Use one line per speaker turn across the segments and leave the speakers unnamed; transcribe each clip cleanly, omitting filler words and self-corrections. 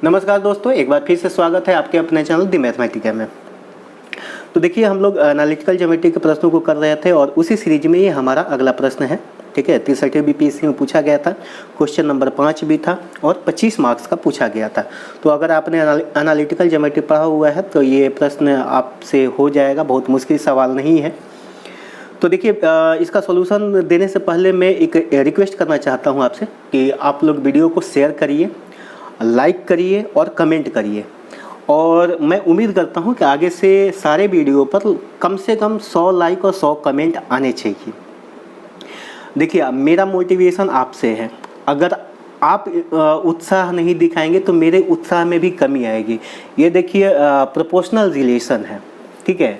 नमस्कार दोस्तों, एक बार फिर से स्वागत है आपके अपने चैनल दी मैथमेटिका में। तो देखिए, हम लोग एनालिटिकल ज्योमेट्री के प्रश्नों को कर रहे थे और उसी सीरीज में ये हमारा अगला प्रश्न है। ठीक है, 63 बीपीएससी में पूछा गया था, क्वेश्चन नंबर 5 भी था और 25 मार्क्स का पूछा गया था। तो अगर आपने एनालिटिकल ज्योमेट्री पढ़ा हुआ है तो ये प्रश्न आपसे हो जाएगा, बहुत मुश्किल सवाल नहीं है। तो देखिए, इसका सॉल्यूशन देने से पहले मैं एक रिक्वेस्ट करना चाहता हूँ आपसे कि आप लोग वीडियो को शेयर करिए, लाइक करिए और कमेंट करिए। और मैं उम्मीद करता हूं कि आगे से सारे वीडियो पर कम से कम 100 लाइक और 100 कमेंट आने चाहिए। देखिए, मेरा मोटिवेशन आपसे है। अगर आप उत्साह नहीं दिखाएंगे तो मेरे उत्साह में भी कमी आएगी। ये देखिए, प्रोपोर्शनल रिलेशन है। ठीक है,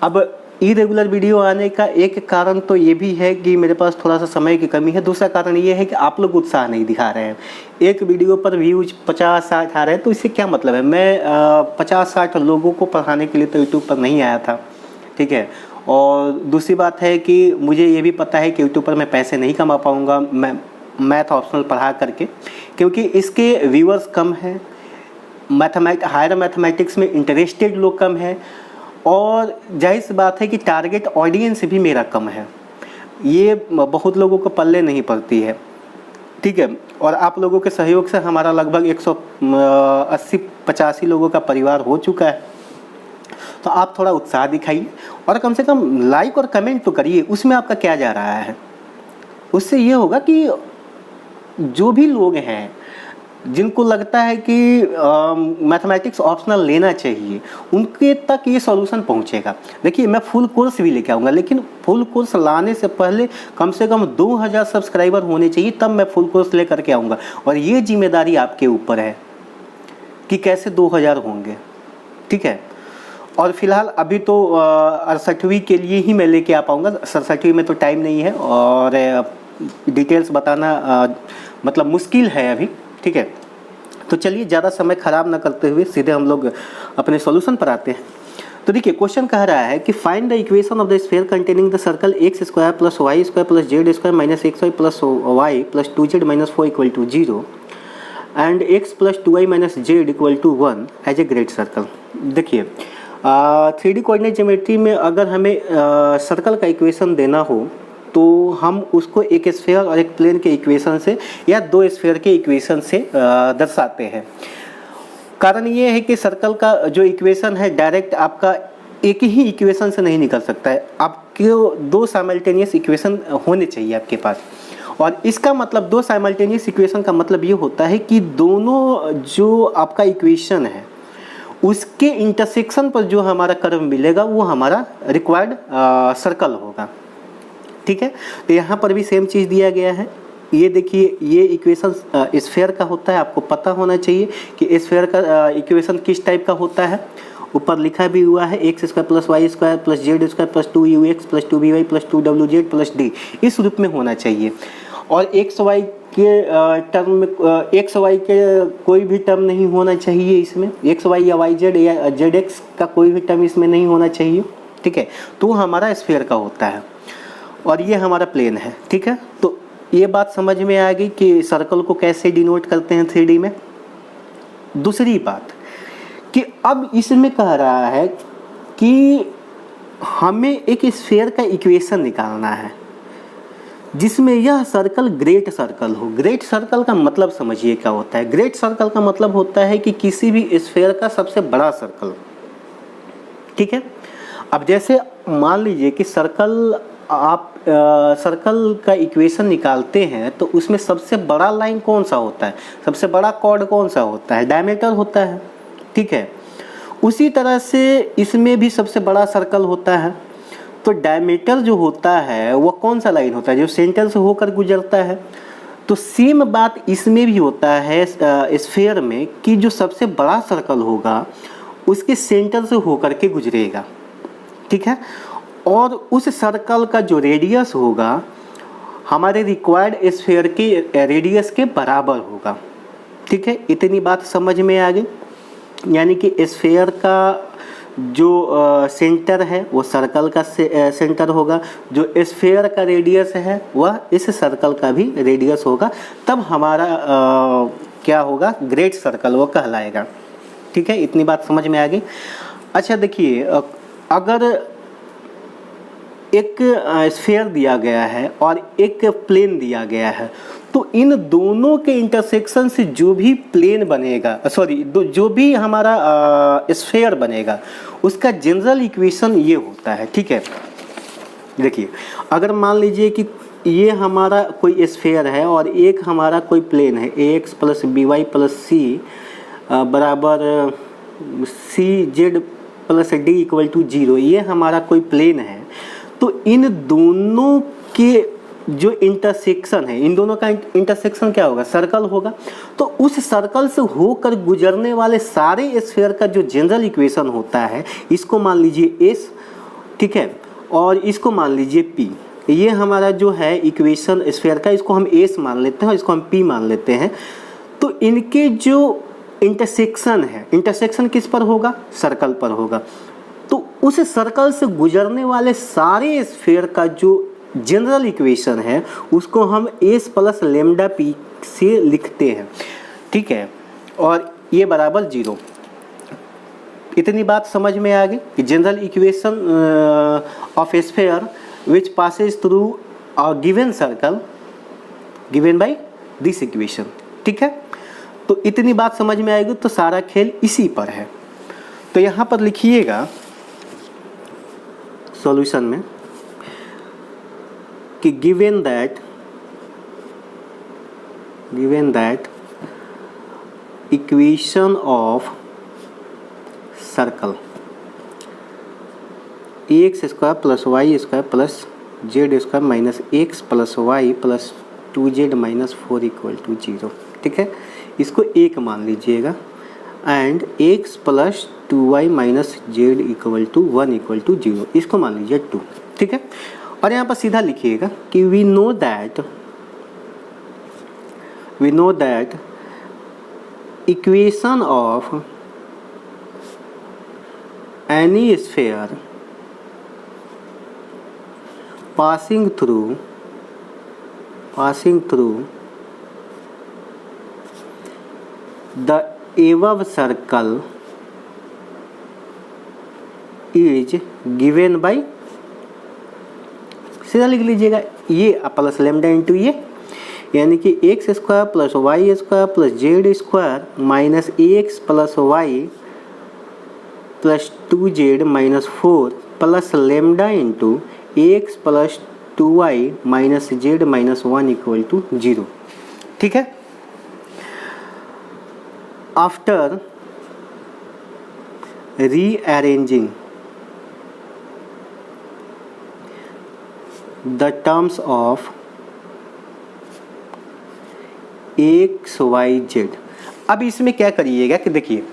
अब इरेगुलर वीडियो आने का एक कारण तो ये भी है कि मेरे पास थोड़ा सा समय की कमी है। दूसरा कारण ये है कि आप लोग उत्साह नहीं दिखा रहे हैं। एक वीडियो पर व्यूज 50-60 आ रहे हैं, तो इससे क्या मतलब है। मैं 50-60 लोगों को पढ़ाने के लिए तो यूट्यूब पर नहीं आया था। ठीक है, और दूसरी बात है कि मुझे ये भी पता है कि यूट्यूब पर मैं पैसे नहीं कमा पाऊँगा मैं मैथ ऑप्शनल पढ़ा करके, क्योंकि इसके व्यूअर्स कम हैं। हायर मैथमेटिक्स में इंटरेस्टेड लोग कम हैं और जाहिर सी बात है कि टारगेट ऑडियंस भी मेरा कम है। ये बहुत लोगों को पल्ले नहीं पड़ती है। ठीक है, और आप लोगों के सहयोग से हमारा लगभग 180-85 लोगों का परिवार हो चुका है। तो आप थोड़ा उत्साह दिखाइए और कम से कम लाइक और कमेंट तो करिए। उसमें आपका क्या जा रहा है। उससे ये होगा कि जो भी लोग हैं जिनको लगता है कि मैथमेटिक्स ऑप्शनल लेना चाहिए, उनके तक ये सॉल्यूशन पहुंचेगा। देखिए, मैं फुल कोर्स भी लेके आऊँगा, लेकिन फुल कोर्स लाने से पहले कम से कम 2000 सब्सक्राइबर होने चाहिए, तब मैं फुल कोर्स लेकर के आऊँगा। और ये जिम्मेदारी आपके ऊपर है कि कैसे 2000 होंगे। ठीक है, और फिलहाल अभी तो 68वीं के लिए ही मैं लेके आ पाऊँगा। 67वीं में तो टाइम नहीं है और डिटेल्स बताना मतलब मुश्किल है अभी। ठीक है, तो चलिए ज़्यादा समय ख़राब ना करते हुए सीधे हम लोग अपने सॉल्यूशन पर आते हैं। तो देखिए, क्वेश्चन कह रहा है कि find the equation of the sphere containing the circle x square plus y square plus z square minus x y plus y plus 2z minus 4 equal to 0 and x plus 2y minus z equal to 1 as a great circle. देखिए, 3D coordinate geometry में अगर हमें circle का equation देना हो तो हम उसको एक स्फीयर और एक प्लेन के इक्वेशन से या दो स्फीयर के इक्वेशन से दर्शाते हैं। कारण ये है कि सर्कल का जो इक्वेशन है डायरेक्ट आपका एक ही इक्वेशन से नहीं निकल सकता है। आपके दो साइमल्टेनियस इक्वेशन होने चाहिए आपके पास। और इसका मतलब दो साइमल्टेनियस इक्वेशन का मतलब ये होता है कि दोनों जो आपका इक्वेशन है उसके इंटरसेक्शन पर जो हमारा कर्व मिलेगा वो हमारा रिक्वायर्ड सर्कल होगा। ठीक है, तो यहाँ पर भी सेम चीज़ दिया गया है। ये देखिए, ये इक्वेशन स्फीयर का होता है। आपको पता होना चाहिए कि स्फीयर का इक्वेशन किस टाइप का होता है। ऊपर लिखा भी हुआ है x square plus y square plus z square plus 2ux plus 2by plus 2wz plus d, इस रूप में होना चाहिए। और एक्स वाई के टर्म में एक्स वाई के कोई भी टर्म नहीं होना चाहिए इसमें। एक्स वाई या वाई जेड या जेड एक्स का कोई भी टर्म इसमें नहीं होना चाहिए। ठीक है, तो हमारा स्फीयर का होता है और ये हमारा प्लेन है। ठीक है, तो ये बात समझ में आ गई कि सर्कल को कैसे डिनोट करते हैं 3D में। दूसरी बात कि अब इसमें कह रहा है कि हमें एक स्फीयर का इक्वेशन निकालना है जिसमें यह सर्कल ग्रेट सर्कल हो। ग्रेट सर्कल का मतलब समझिए क्या होता है। ग्रेट सर्कल का मतलब होता है कि किसी भी स्फीयर का सबसे बड़ा सर्कल। ठीक है, अब जैसे मान लीजिए कि सर्कल आप सर्कल का इक्वेशन निकालते हैं तो उसमें सबसे बड़ा लाइन कौन सा होता है, सबसे बड़ा कॉर्ड कौन सा होता है, डायमीटर होता है। ठीक है, उसी तरह से इसमें भी सबसे बड़ा सर्कल होता है। तो डायमीटर जो होता है वो कौन सा लाइन होता है, जो सेंटर से होकर गुजरता है। तो सेम बात इसमें भी होता है स्फीयर में कि जो सबसे बड़ा सर्कल होगा उसके सेंटर से होकर के गुजरेगा। ठीक है, और उस सर्कल का जो रेडियस होगा हमारे रिक्वायर्ड स्फीयर के रेडियस के बराबर होगा। ठीक है, इतनी बात समझ में आ गई। यानी कि स्फीयर का जो सेंटर है वो सर्कल का सेंटर होगा, जो स्फीयर का रेडियस है वह इस सर्कल का भी रेडियस होगा। तब हमारा क्या होगा, ग्रेट सर्कल वो कहलाएगा। ठीक है, इतनी बात समझ में आ गई। अच्छा देखिए, अगर एक स्फीयर दिया गया है और एक प्लेन दिया गया है, तो इन दोनों के इंटरसेक्शन से जो भी प्लेन बनेगा, जो भी हमारा स्फीयर बनेगा, उसका जनरल इक्वेशन ये होता है। ठीक है, देखिए अगर मान लीजिए कि ये हमारा कोई स्फीयर है और एक हमारा कोई प्लेन है, ax plus B Y plus C बराबर C Z plus D equal to 0, ये हमारा कोई प्लेन है, तो इन दोनों के जो इंटरसेक्शन है, इन दोनों का इंटरसेक्शन क्या होगा, सर्कल होगा। तो उस सर्कल से होकर गुजरने वाले सारे स्फीयर का जो जनरल इक्वेशन होता है, इसको मान लीजिए s, ठीक है, और इसको मान लीजिए p। ये हमारा जो है इक्वेशन स्फीयर का, इसको हम s मान लेते हैं और इसको हम p मान लेते हैं। तो इनके जो इंटरसेक्शन है, इंटरसेक्शन किस पर होगा, सर्कल पर होगा। तो उस सर्कल से गुजरने वाले सारे स्फीयर का जो जनरल इक्वेशन है, उसको हम s प्लस लेमडा p से लिखते हैं। ठीक है, और ये बराबर 0। इतनी बात समझ में आ गई कि general equation of sphere which Passage through a given circle given by this equation. ठीक है, तो इतनी बात समझ में आएगी, तो सारा खेल इसी पर है। तो यहाँ पर लिखिएगा सॉल्यूशन में कि given that equation of circle x square plus y square plus z square minus x plus y plus 2z minus 4 equal to 0। ठीक है, इसको एक मान लीजिएगा, and x plus 2y minus z equal to 1 equal to 0, इसको मान लीजिए 2। ठीक है, और यहाँ पर सीधा लिखिएगा कि we know that equation of any sphere passing through the above circle is given by, सीधा लिख लीजिएगा, ये प्लस लेमडा इंटू ये, यानी कि x square plus y square plus z square minus x plus y plus 2z minus 4 plus lambda into x plus 2y minus z minus 1 equal to 0। ठीक है, after rearranging the terms of x y z. अब इसमें क्या करिएगा कि देखिए,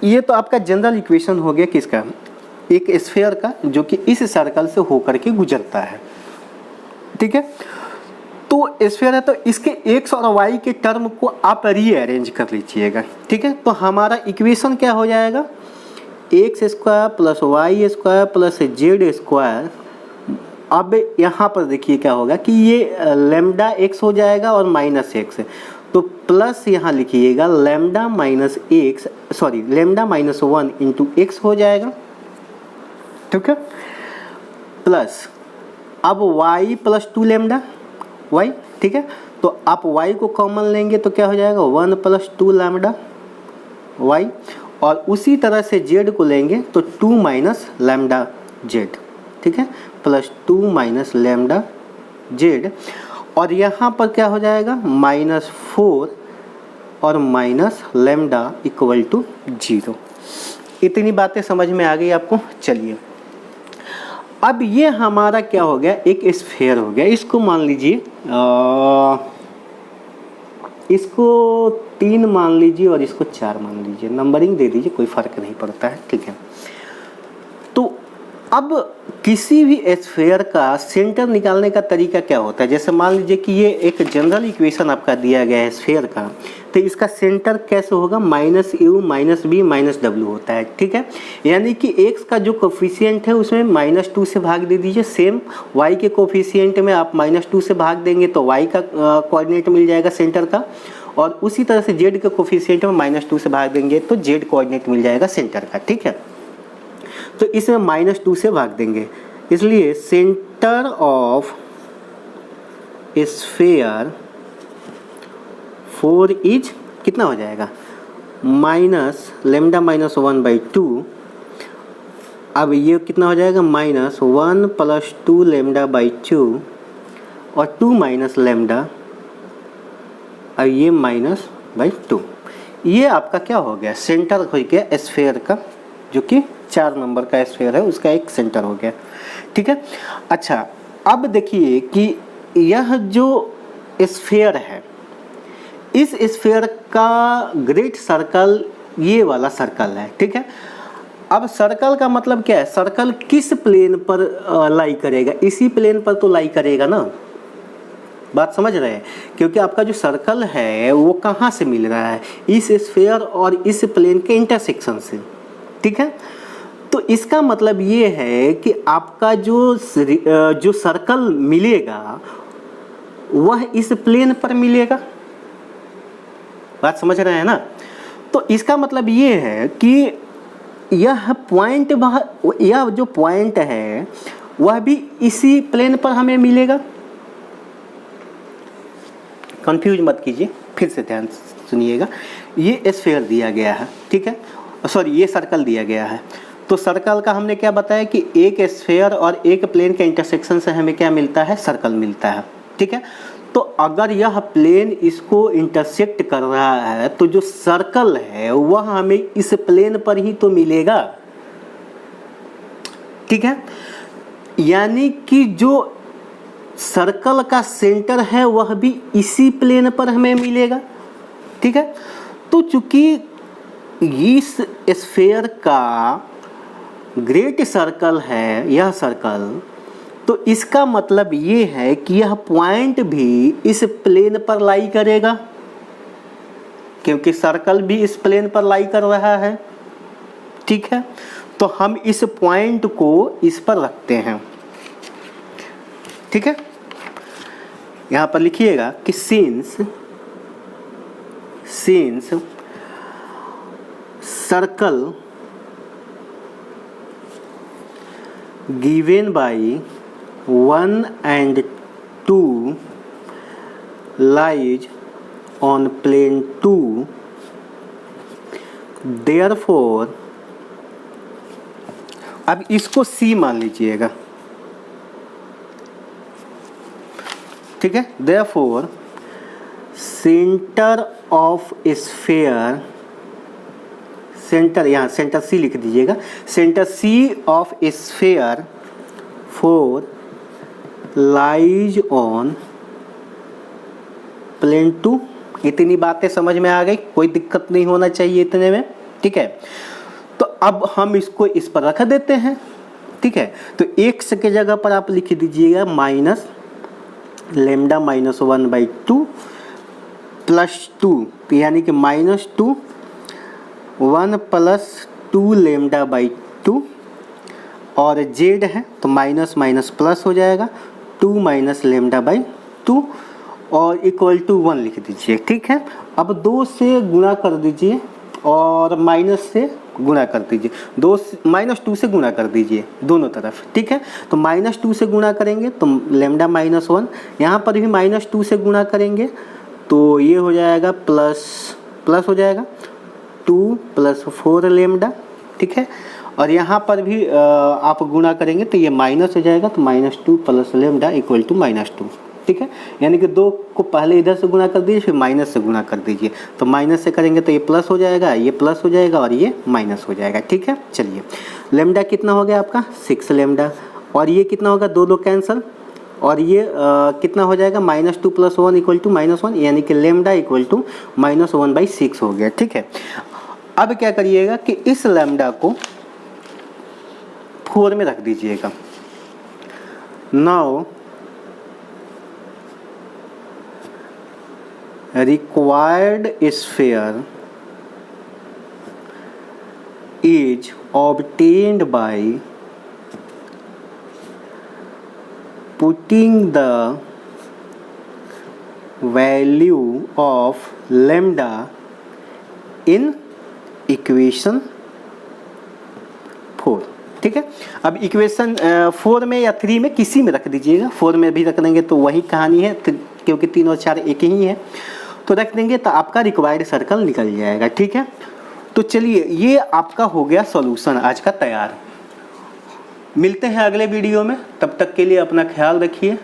ये तो आपका जनरल इक्वेशन हो गया किसका, एक स्फीयर का, जो कि इस सर्कल से होकर के गुजरता है। ठीक है, तो स्फीयर है, तो इसके एक्स और वाई के टर्म को आप रीअरेंज कर लीजिएगा। ठीक है, तो हमारा इक्वेशन क्या हो जाएगा, x square plus y square plus z square. अब यहाँ पर देखिए क्या होगा कि ये लेमडा एक्स हो जाएगा और माइनस एक्स, तो प्लस यहाँ लिखिएगा lambda minus x, lambda minus 1 into x हो जाएगा। ठीक है, प्लस अब y प्लस 2 लेमडा y। ठीक है, तो आप y को कॉमन लेंगे तो क्या हो जाएगा 1 प्लस 2 लेमडा y, और उसी तरह से z को लेंगे तो 2 माइनस लेमडा z। ठीक है, प्लस 2 माइनस लेमडा z, और यहाँ पर क्या हो जाएगा -4 और माइनस लेमडा इक्वल टू 0। इतनी बातें समझ में आ गई आपको। चलिए, अब ये हमारा क्या हो गया, एक स्फीयर हो गया। इसको मान लीजिए, इसको 3 मान लीजिए और इसको 4 मान लीजिए, नंबरिंग दे दीजिए, कोई फ़र्क नहीं पड़ता है। ठीक है, तो अब किसी भी स्फीयर का सेंटर निकालने का तरीका क्या होता है, जैसे मान लीजिए कि ये एक जनरल इक्वेशन आपका दिया गया है स्फीयर का, तो इसका सेंटर कैसे होगा, -u minus b minus w होता है। ठीक है, यानी कि x का जो कोफिशिएंट है उसमें -2 से भाग दे दीजिए, सेम y के कोफिशिएंट में आप -2 से भाग देंगे तो y का कोऑर्डिनेट मिल जाएगा सेंटर का, और उसी तरह से z के कोफिशिएंट में -2 से भाग देंगे तो z कोऑर्डिनेट मिल जाएगा सेंटर का, ठीक है। तो इसमें -2 से भाग देंगे, इसलिए सेंटर ऑफ स्फीयर 4 इज कितना हो जाएगा -λ-1/2। अब ये कितना हो जाएगा -1 + 2λ/2 और 2 - लैम्डा और ये -/2। ये आपका क्या हो गया, सेंटर हो गया स्फीयर का, जो कि 4 नंबर का स्फीयर है उसका एक सेंटर हो गया, ठीक है। अच्छा, अब देखिए कि यह जो स्फीयर है, इस स्फीयर का ग्रेट सर्कल ये वाला सर्कल है, ठीक है। अब सर्कल का मतलब क्या है, सर्कल किस प्लेन पर लाई करेगा, इसी प्लेन पर तो लाई करेगा ना, बात समझ रहे हैं। क्योंकि आपका जो सर्कल है वो कहाँ से मिल रहा है, इस स्फीयर और इस प्लेन के इंटरसेक्शन से, ठीक है। तो इसका मतलब ये है कि आपका जो सर्कल मिलेगा वह इस प्लेन पर मिलेगा, बात समझ रहे हैं ना। तो इसका मतलब ये है कि यह पॉइंट, यह जो पॉइंट है वह भी इसी प्लेन पर हमें मिलेगा। कंफ्यूज मत कीजिए, फिर से ध्यान सुनिएगा। ये स्फीयर दिया गया है, ठीक है, सॉरी ये सर्कल दिया गया है। तो सर्कल का हमने क्या बताया कि एक स्फीयर और एक प्लेन के इंटरसेक्शन से हमें क्या मिलता है, सर्कल मिलता है, ठीक है। तो अगर यह प्लेन इसको इंटरसेक्ट कर रहा है तो जो सर्कल है वह हमें इस प्लेन पर ही तो मिलेगा, ठीक है। यानी कि जो सर्कल का सेंटर है वह भी इसी प्लेन पर हमें मिलेगा, ठीक है। तो चूंकि इस स्फीयर का ग्रेट सर्कल है यह सर्कल, तो इसका मतलब ये है कि यह पॉइंट भी इस प्लेन पर लाई करेगा, क्योंकि सर्कल भी इस प्लेन पर लाई कर रहा है, ठीक है। तो हम इस पॉइंट को इस पर रखते हैं, ठीक है। यहाँ पर लिखिएगा कि since circle given by 1 and 2 lies on plane 2, therefore अब इसको C मान लीजिएगा, ठीक है। therefore centre of sphere, centre यहाँ सेंटर C लिख दीजिएगा, centre C of sphere 4 lies on plane 2। इतनी बातें समझ में आ गई, कोई दिक्कत नहीं होना चाहिए इतने में, ठीक है। तो अब हम इसको इस पर रख देते हैं, ठीक है। तो x के जगह पर आप लिख दीजिएगा -λ-1/2 +2, यानी कि -2 1 + 2λ/2 और z है तो माइनस माइनस प्लस हो जाएगा 2 - λ/2 और =1 लिख दीजिए, ठीक है। अब 2 से गुणा कर दीजिए और माइनस से गुणा कर दीजिए, -2 से गुणा कर दीजिए दोनों तरफ, ठीक है। तो -2 से गुणा करेंगे तो λ-1, यहाँ पर भी -2 से गुणा करेंगे तो ये हो जाएगा प्लस हो जाएगा 2 + 4λ, ठीक है। और यहाँ पर भी आप गुणा करेंगे तो ये माइनस हो जाएगा, तो -2 + λ = -2, ठीक है। यानी कि 2 को पहले इधर से गुणा कर दीजिए फिर माइनस से गुणा कर दीजिए, तो माइनस से करेंगे तो ये प्लस हो जाएगा, ये प्लस हो जाएगा और ये माइनस हो जाएगा, ठीक है। चलिए लैम्डा कितना हो गया आपका 6λ और ये कितना होगा, 2 कैंसिल और ये कितना हो जाएगा -2 + 1 = -1, यानी कि λ = -1/6 हो गया, ठीक है। अब क्या करिएगा कि इस लैम्डा को 4 में रख दीजिएगा। Now required sphere is obtained by putting the value of lambda in equation 4। ठीक है, अब इक्वेशन 4 में या 3 में किसी में रख दीजिएगा, 4 में भी रख देंगे तो वही कहानी है, क्योंकि 3 और 4 एक ही है, तो रख देंगे तो आपका रिक्वायर्ड सर्कल निकल जाएगा। ठीक है, तो चलिए ये आपका हो गया सॉल्यूशन आज का तैयार। मिलते हैं अगले वीडियो में, तब तक के लिए अपना ख्याल रखिए।